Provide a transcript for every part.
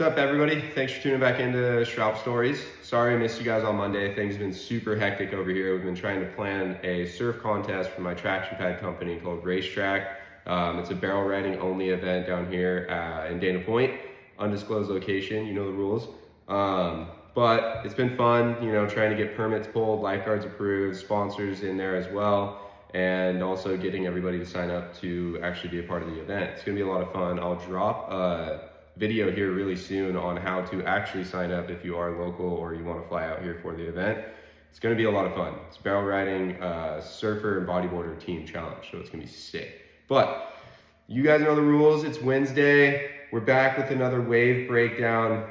What's up, everybody? Thanks for tuning back into Shroud Stories. Sorry I missed you guys on Monday. Things have been super hectic over here. We've been trying to plan a surf contest for my traction pad company called Racetrack. It's a barrel riding only event down here in Dana Point, undisclosed location, you know the rules. But it's been fun, trying to get permits pulled, lifeguards approved, sponsors in there as well, and also getting everybody to sign up to actually be a part of the event. It's gonna be a lot of fun. I'll drop a video here really soon on how to actually sign up if you are local or you want to fly out here for the event. It's going to be a lot of fun. It's barrel riding, surfer and bodyboarder team challenge, so it's going to be sick. But you guys know the rules. It's Wednesday. We're back with another wave breakdown,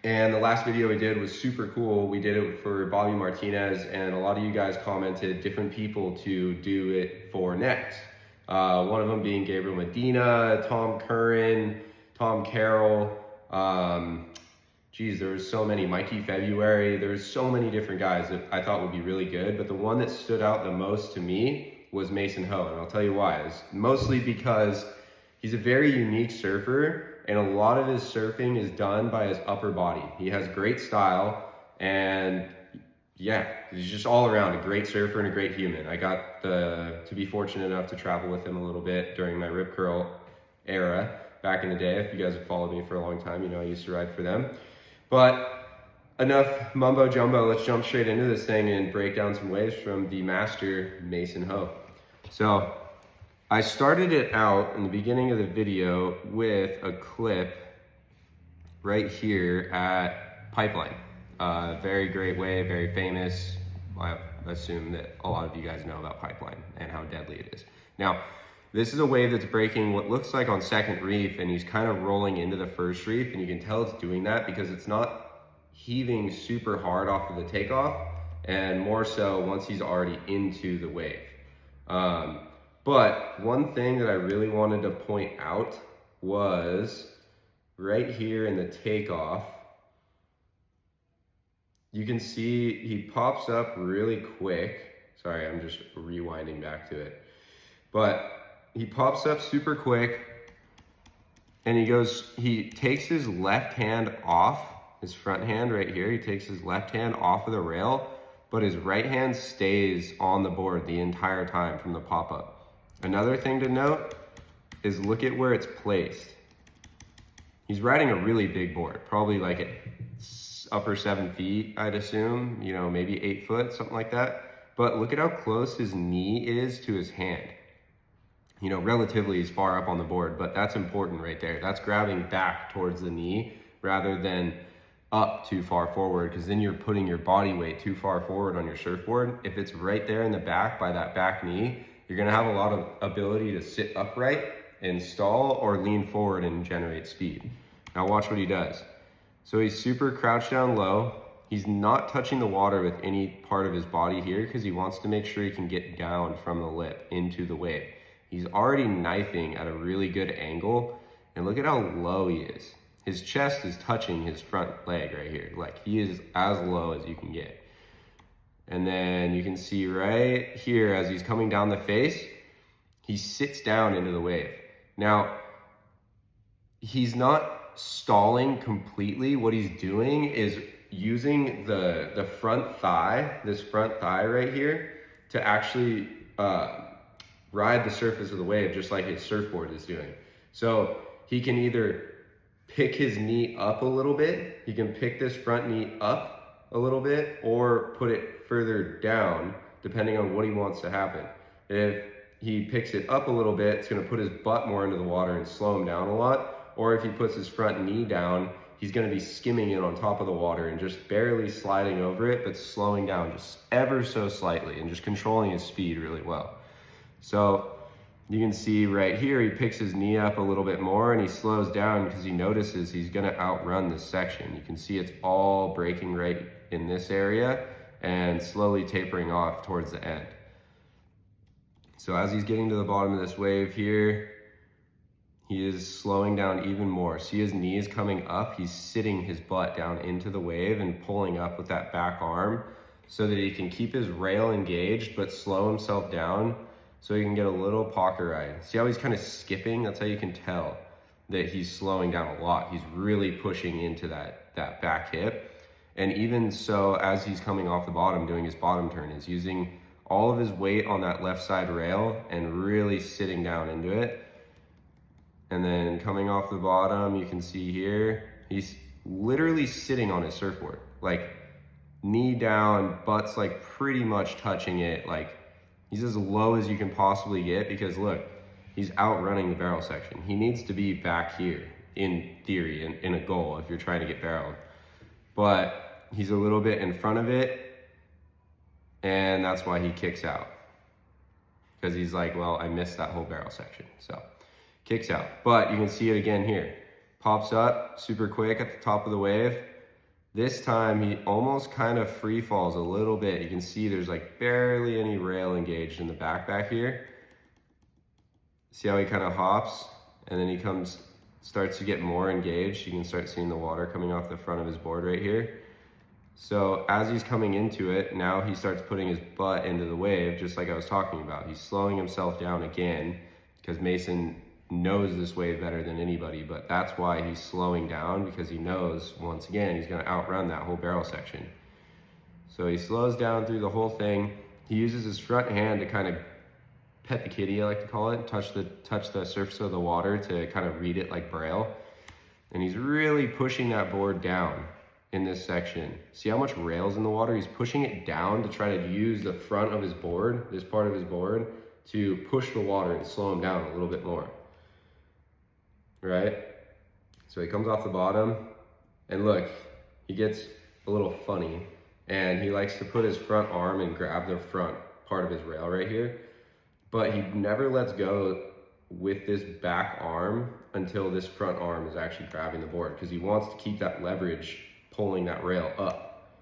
and the last video we did was super cool. We did it for Bobby Martinez, and a lot of you guys commented different people to do it for next. One of them being Gabriel Medina, Tom Curran, Tom Carroll, there was so many, Mikey February, there's so many different guys that I thought would be really good, but the one that stood out the most to me was Mason Ho, and I'll tell you why. It's mostly because he's a very unique surfer, and a lot of his surfing is done by his upper body. He has great style, and yeah, he's just all around a great surfer and a great human. I got to be fortunate enough to travel with him a little bit during my Rip Curl era. Back in the day, if you guys have followed me for a long time, you know I used to ride for them. But enough mumbo jumbo, let's jump straight into this thing and break down some waves from the master Mason Ho. So I started it out in the beginning of the video with a clip right here at Pipeline. Very great wave, very famous. I assume that a lot of you guys know about Pipeline and how deadly it is. Now, this is a wave that's breaking what looks like on second reef, and he's kind of rolling into the first reef, and you can tell it's doing that because it's not heaving super hard off of the takeoff, and more so once he's already into the wave. But one thing that I really wanted to point out was right here in the takeoff, you can see he pops up really quick. Sorry, I'm just rewinding back to it. But he pops up super quick, and he takes his left hand off, his front hand right here, he takes his left hand off of the rail, but his right hand stays on the board the entire time from the pop-up. Another thing to note is look at where it's placed. He's riding a really big board, probably like at upper 7 feet, I'd assume, maybe 8 foot, something like that. But look at how close his knee is to his hand. Relatively he's far up on the board, but that's important right there. That's grabbing back towards the knee rather than up too far forward, because then you're putting your body weight too far forward on your surfboard. If it's right there in the back by that back knee, you're gonna have a lot of ability to sit upright and stall or lean forward and generate speed. Now watch what he does. So he's super crouched down low. He's not touching the water with any part of his body here because he wants to make sure he can get down from the lip into the wave. He's already knifing at a really good angle, and look at how low he is. His chest is touching his front leg right here. Like, he is as low as you can get. And then you can see right here as he's coming down the face, he sits down into the wave. Now, he's not stalling completely. What he's doing is using the front thigh, this front thigh right here, to actually ride the surface of the wave just like his surfboard is doing. So he can either pick his knee up a little bit, he can pick this front knee up a little bit, or put it further down depending on what he wants to happen. If he picks it up a little bit, it's going to put his butt more into the water and slow him down a lot. Or if he puts his front knee down, he's going to be skimming it on top of the water and just barely sliding over it, but slowing down just ever so slightly and just controlling his speed really well. So you can see right here, he picks his knee up a little bit more and he slows down because he notices he's going to outrun this section. You can see it's all breaking right in this area and slowly tapering off towards the end. So as he's getting to the bottom of this wave here, he is slowing down even more. See his knees coming up? He's sitting his butt down into the wave and pulling up with that back arm so that he can keep his rail engaged but slow himself down so you can get a little pocket ride. See how he's kind of skipping? That's how you can tell. that he's slowing down a lot. He's really pushing into that back hip. And even so, as he's coming off the bottom, doing his bottom turn, he's using all of his weight on that left side rail and really sitting down into it. And then coming off the bottom, you can see here, he's literally sitting on his surfboard, like knee down, butt's like pretty much touching it. Like he's as low as you can possibly get, because look, he's outrunning the barrel section. He needs to be back here in theory, in a goal, if you're trying to get barreled. But he's a little bit in front of it, and that's why he kicks out. Because he's like, well, I missed that whole barrel section, so kicks out. But you can see it again here. Pops up super quick at the top of the wave. This time he almost kind of free falls a little bit. You can see there's like barely any rail engaged in the back here. See how he kind of hops, and then he starts to get more engaged. You can start seeing the water coming off the front of his board right here. So as he's coming into it, now he starts putting his butt into the wave, just like I was talking about. He's slowing himself down again, because Mason knows this wave better than anybody, but that's why he's slowing down, because he knows, once again, he's gonna outrun that whole barrel section. So he slows down through the whole thing. He uses his front hand to kind of pet the kitty, I like to call it, touch the surface of the water to kind of read it like Braille. And he's really pushing that board down in this section. See how much rail's in the water? He's pushing it down to try to use the front of his board, this part of his board, to push the water and slow him down a little bit more. Right? So he comes off the bottom, and look, he gets a little funny, and he likes to put his front arm and grab the front part of his rail right here, but he never lets go with this back arm until this front arm is actually grabbing the board, because he wants to keep that leverage pulling that rail up.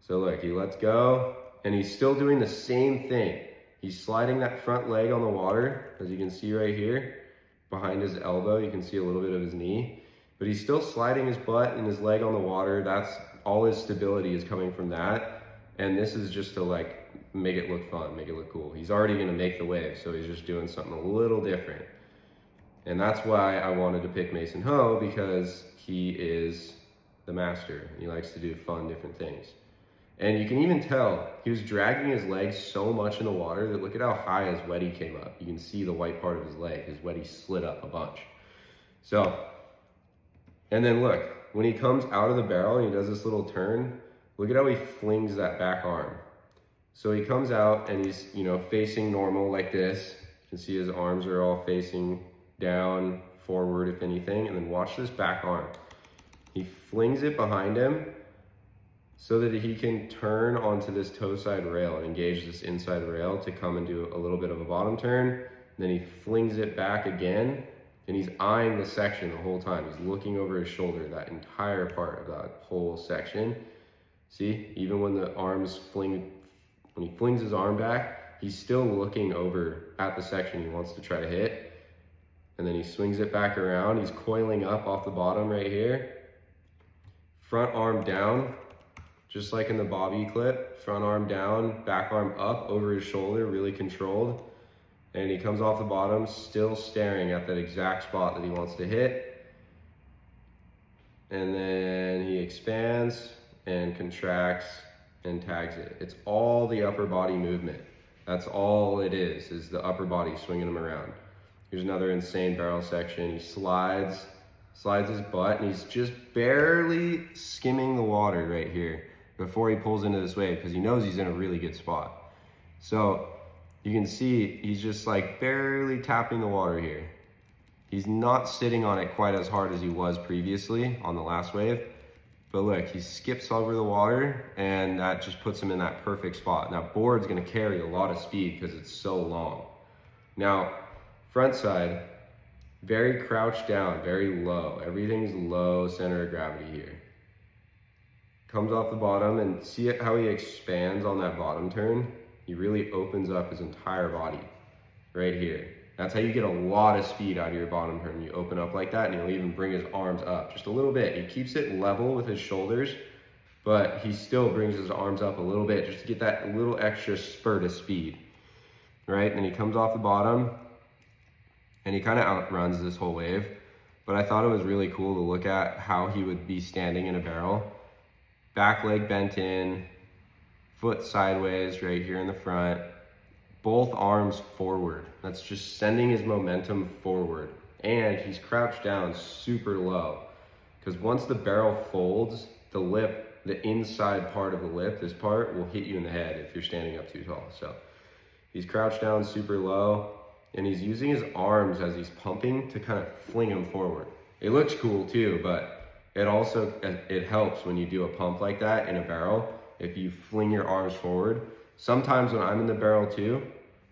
So look, he lets go, and he's still doing the same thing. He's sliding that front leg on the water, as you can see right here. Behind his elbow, you can see a little bit of his knee, but he's still sliding his butt and his leg on the water. That's all his stability is coming from that. And this is just to like make it look fun, make it look cool. He's already gonna make the wave, so he's just doing something a little different. And that's why I wanted to pick Mason Ho, because he is the master. He likes to do fun, different things. And you can even tell he was dragging his legs so much in the water that look at how high his weddy came up. You can see the white part of his leg. His weddy slid up a bunch. So, and then look, when he comes out of the barrel and he does this little turn, look at how he flings that back arm. So he comes out and he's, facing normal like this. You can see his arms are all facing down, forward if anything, and then watch this back arm. He flings it behind him so that he can turn onto this toe side rail and engage this inside rail to come and do a little bit of a bottom turn. Then he flings it back again, and he's eyeing the section the whole time. He's looking over his shoulder, that entire part of that whole section. See, even when the arms when he flings his arm back, he's still looking over at the section he wants to try to hit. And then he swings it back around. He's coiling up off the bottom right here. Front arm down. Just like in the Bobby clip, front arm down, back arm up over his shoulder, really controlled. And he comes off the bottom, still staring at that exact spot that he wants to hit. And then he expands and contracts and tags it. It's all the upper body movement. That's all it is the upper body swinging him around. Here's another insane barrel section. He slides his butt, and he's just barely skimming the water right here before he pulls into this wave, because he knows he's in a really good spot. So you can see he's just like barely tapping the water here. He's not sitting on it quite as hard as he was previously on the last wave, but look, he skips over the water, and that just puts him in that perfect spot. Now, board's gonna carry a lot of speed because it's so long. Now, frontside, very crouched down, very low. Everything's low center of gravity here. Comes off the bottom, and see how he expands on that bottom turn? He really opens up his entire body right here. That's how you get a lot of speed out of your bottom turn. You open up like that, and he'll even bring his arms up just a little bit. He keeps it level with his shoulders, but he still brings his arms up a little bit just to get that little extra spurt of speed, right? And he comes off the bottom, and he kind of outruns this whole wave. but I thought it was really cool to look at how he would be standing in a barrel. Back leg bent in, foot sideways right here in the front, both arms forward. That's just sending his momentum forward. And he's crouched down super low, because once the barrel folds, the lip, the inside part of the lip, this part will hit you in the head if you're standing up too tall. So he's crouched down super low, and he's using his arms as he's pumping to kind of fling him forward. It looks cool too, but it helps when you do a pump like that in a barrel. If you fling your arms forward, sometimes when I'm in the barrel too,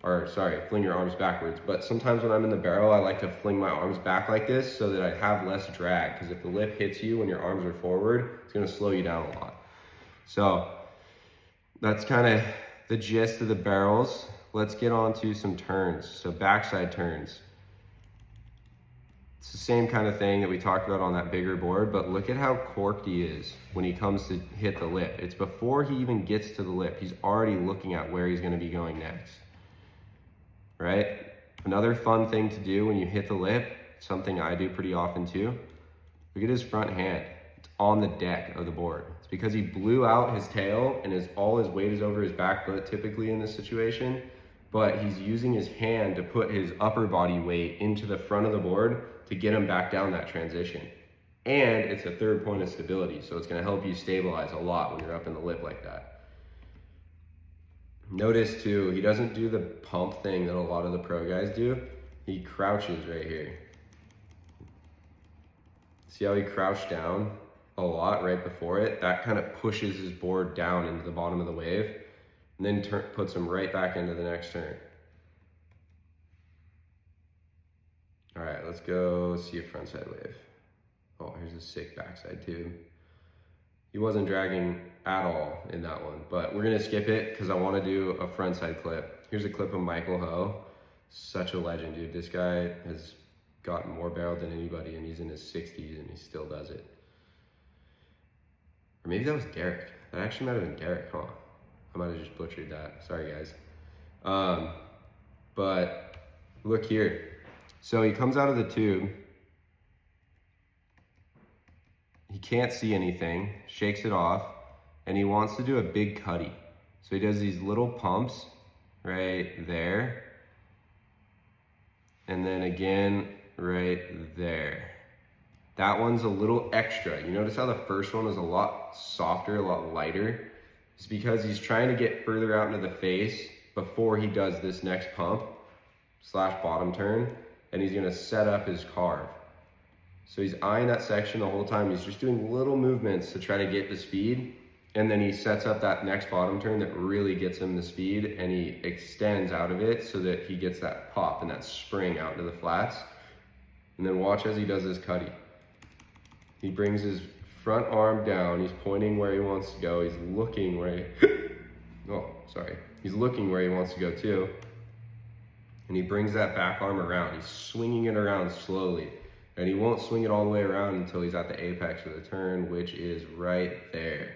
or sorry, fling your arms backwards, but sometimes when I'm in the barrel, I like to fling my arms back like this so that I have less drag, because if the lip hits you when your arms are forward, it's gonna slow you down a lot. So that's kind of the gist of the barrels. Let's get on to some turns. So backside turns. It's the same kind of thing that we talked about on that bigger board, but look at how corked he is when he comes to hit the lip. It's before he even gets to the lip. He's already looking at where he's gonna be going next, right? Another fun thing to do when you hit the lip, something I do pretty often too, look at his front hand. It's on the deck of the board. It's because he blew out his tail and all his weight is over his back foot typically in this situation, but he's using his hand to put his upper body weight into the front of the board to get him back down that transition. And it's a third point of stability, so it's gonna help you stabilize a lot when you're up in the lip like that. Notice too, he doesn't do the pump thing that a lot of the pro guys do. He crouches right here. See how he crouched down a lot right before it? That kind of pushes his board down into the bottom of the wave, and then puts him right back into the next turn. All right, let's go see a frontside wave. Oh, here's a sick backside too. He wasn't dragging at all in that one, but we're gonna skip it because I wanna do a frontside clip. Here's a clip of Michael Ho. Such a legend, dude. This guy has gotten more barreled than anybody, and he's in his 60s and he still does it. Or maybe that was Derek. That actually might have been Derek, huh? I might have just butchered that. Sorry, guys. But look here. So he comes out of the tube. He can't see anything, shakes it off, and he wants to do a big cutty. So he does these little pumps right there. And then again, right there. That one's a little extra. You notice how the first one was a lot softer, a lot lighter? It's because he's trying to get further out into the face before he does this next pump / bottom turn, and he's gonna set up his carve. So he's eyeing that section the whole time. He's just doing little movements to try to get the speed, and then he sets up that next bottom turn that really gets him the speed, and he extends out of it so that he gets that pop and that spring out into the flats. And then watch as he does his cutty. He brings his front arm down, he's pointing where he wants to go, he's looking where he's looking where he wants to go too. And he brings that back arm around, he's swinging it around slowly. And he won't swing it all the way around until he's at the apex of the turn, which is right there.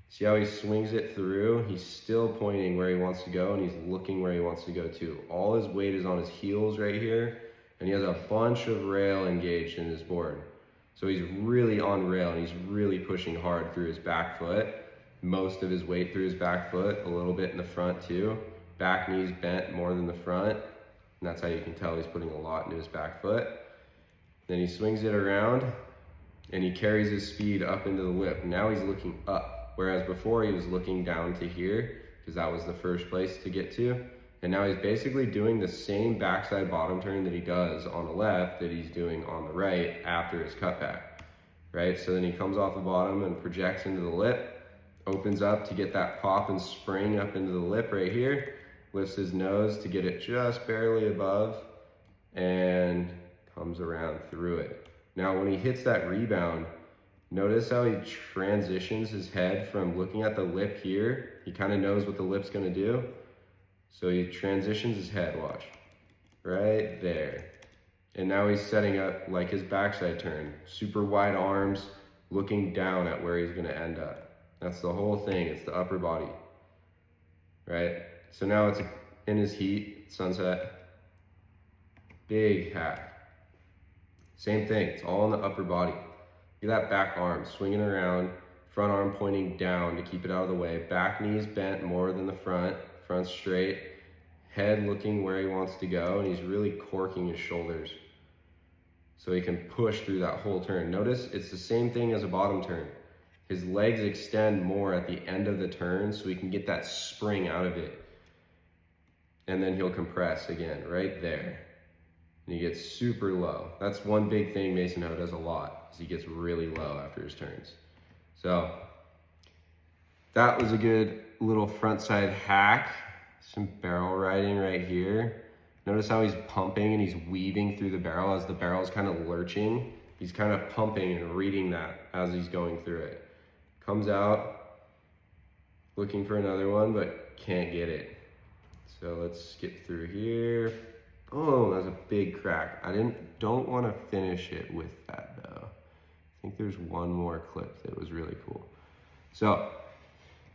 See how he swings it through? He's still pointing where he wants to go, and he's looking where he wants to go too. All his weight is on his heels right here, and he has a bunch of rail engaged in his board. So he's really on rail, and he's really pushing hard through his back foot. Most of his weight through his back foot, a little bit in the front too. Back knee's bent more than the front, and that's how you can tell he's putting a lot into his back foot. Then he swings it around, and he carries his speed up into the lip. Now he's looking up, whereas before he was looking down to here, because that was the first place to get to. And now he's basically doing the same backside bottom turn that he does on the left that he's doing on the right after his cutback, right? So then he comes off the bottom and projects into the lip, opens up to get that pop and spring up into the lip right here, lifts his nose to get it just barely above, and comes around through it. Now when he hits that rebound, notice how he transitions his head from looking at the lip here. He kind of knows what the lip's gonna do. So he transitions his head, watch, right there. And now he's setting up like his backside turn, super wide arms, looking down at where he's gonna end up. That's the whole thing, it's the upper body, right? So now it's in his heat, sunset, big hack. Same thing, it's all in the upper body. Look at that back arm, swinging around, front arm pointing down to keep it out of the way. Back knees bent more than the front, front straight. Head looking where he wants to go, and he's really corking his shoulders so he can push through that whole turn. Notice it's the same thing as a bottom turn. His legs extend more at the end of the turn so he can get that spring out of it. And then he'll compress again, right there. And he gets super low. That's one big thing Mason Ho does a lot, is he gets really low after his turns. So that was a good little frontside hack. Some barrel riding right here. Notice how he's pumping and he's weaving through the barrel as the barrel's kind of lurching. He's kind of pumping and reading that as he's going through it. Comes out, looking for another one, but can't get it. So let's skip through here. Oh, that was a big crack. Don't want to finish it with that though. I think there's one more clip that was really cool. So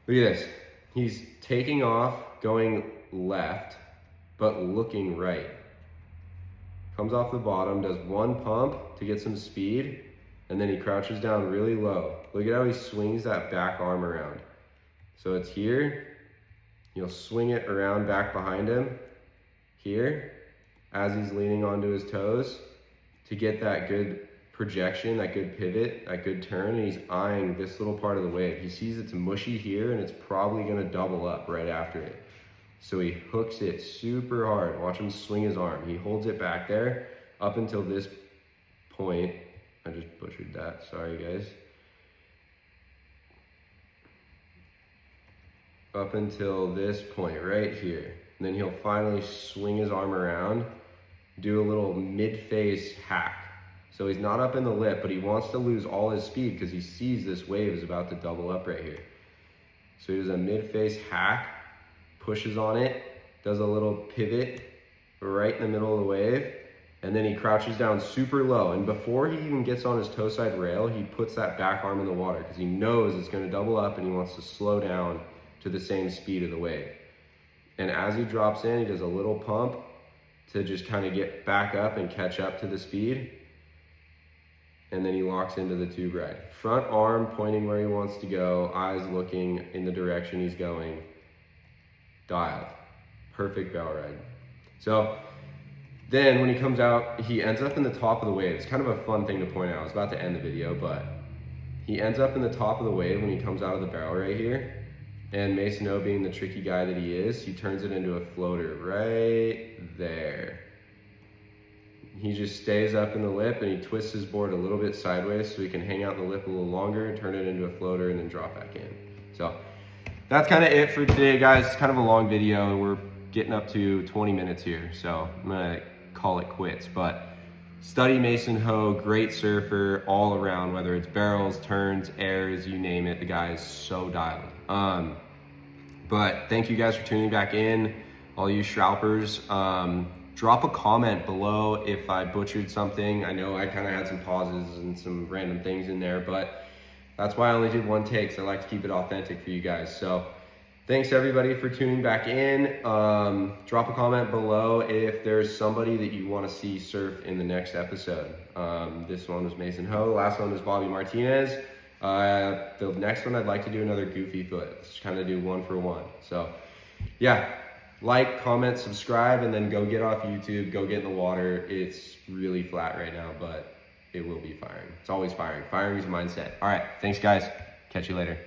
look at this. He's taking off, going left, but looking right. Comes off the bottom, does one pump to get some speed, and then he crouches down really low. Look at how he swings that back arm around. So it's here, he'll swing it around back behind him, here, as he's leaning onto his toes to get that good projection, that good pivot, that good turn, and he's eyeing this little part of the wave. He sees it's mushy here and it's probably gonna double up right after it. So he hooks it super hard. Watch him swing his arm. He holds it back there up until this point. I just butchered that, sorry guys. Up until this point right here. And then he'll finally swing his arm around, do a little mid-face hack. So he's not up in the lip, but he wants to lose all his speed because he sees this wave is about to double up right here. So he does a mid-face hack, pushes on it, does a little pivot right in the middle of the wave, and then he crouches down super low. And before he even gets on his toe side rail, he puts that back arm in the water because he knows it's going to double up and he wants to slow down to the same speed of the wave. And as he drops in, he does a little pump to just kind of get back up and catch up to the speed. And then he locks into the tube ride. Front arm pointing where he wants to go, eyes looking in the direction he's going. Dialed. Perfect barrel ride. So then when he comes out, he ends up in the top of the wave. It's kind of a fun thing to point out. I was about to end the video, but he ends up in the top of the wave when he comes out of the barrel right here. And Mason Ho, being the tricky guy that he is, he turns it into a floater right there. He just stays up in the lip and he twists his board a little bit sideways so he can hang out in the lip a little longer, turn it into a floater, and then drop back in. So that's kind of it for today, guys. It's kind of a long video. We're getting up to 20 minutes here, so I'm gonna call it quits. But study Mason Ho, great surfer all around, whether it's barrels, turns, airs, you name it. The guy is so dialed. But thank you guys for tuning back in, all you Shroupers. Drop a comment below if I butchered something. I know I kind of had some pauses and some random things in there, but that's why I only did one take, so I like to keep it authentic for you guys. So thanks everybody for tuning back in. Drop a comment below if there's somebody that you want to see surf in the next episode. This one was Mason Ho, last one was Bobby Martinez. The next one I'd like to do another goofy foot. Let's kind of do one for one. So yeah, like, comment, subscribe, and then go get off YouTube, go get in the water. It's really flat right now, but it will be firing. It's always firing. Firing is a mindset. All right, thanks guys. Catch you later.